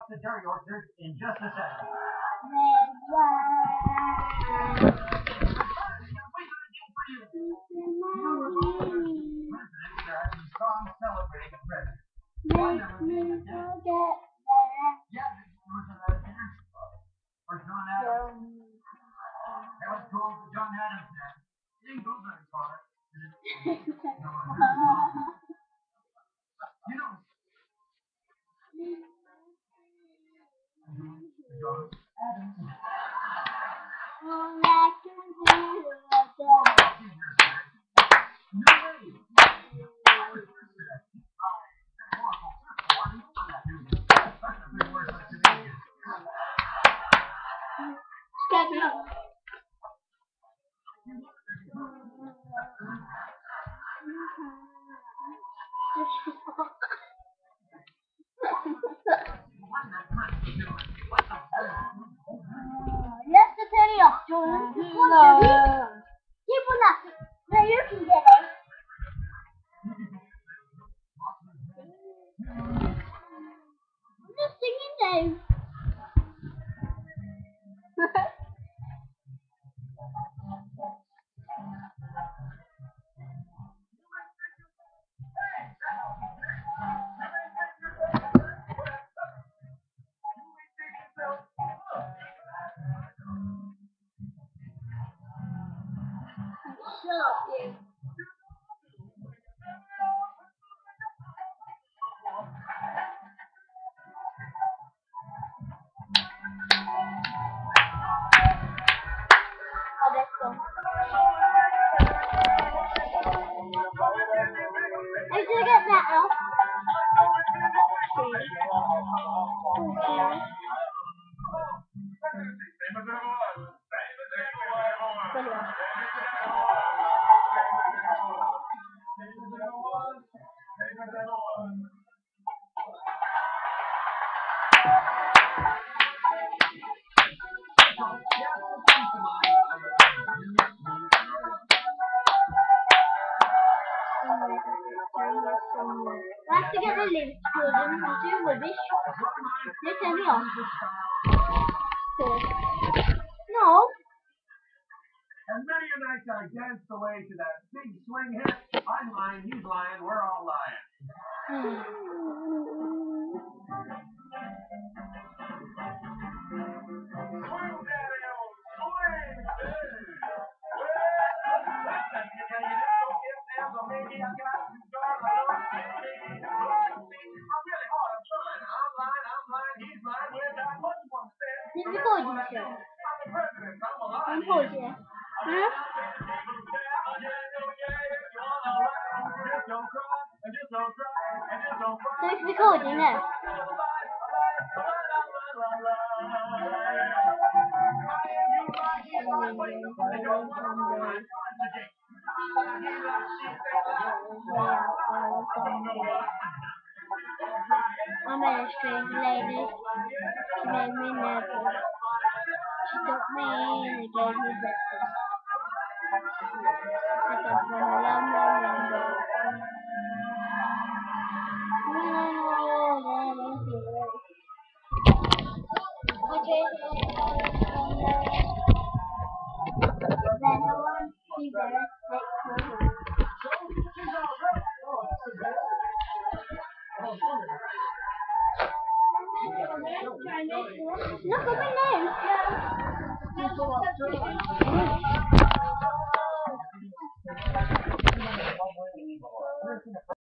the cherry orchard in just a second. Song celebrating a president. Make me forget Yeah, was a dance club. Or John Adams. That was cool. John Adams dance. He didn't go very far. You know, John Adams. all I can do again. No way. Step it up. Let's just hurry up, Jordan. Just one second. Keep on laughing. Now you can get it. I'm just singing now. Shut up, you. Oh, that's cool. I should get that out. I have to get the link, Jordan. I'm too rubbish. They turn me off. No. And many a night I danced away to that big swing hit. I'm lying, he's lying, we're all lying. Did you record you still? I'm recording you. Huh? So it's recording now. I met a strange lady. She made me nervous. She took me in and gave me breakfast. I come from a long, long, long way. Then I want to see better next month. Look at my name.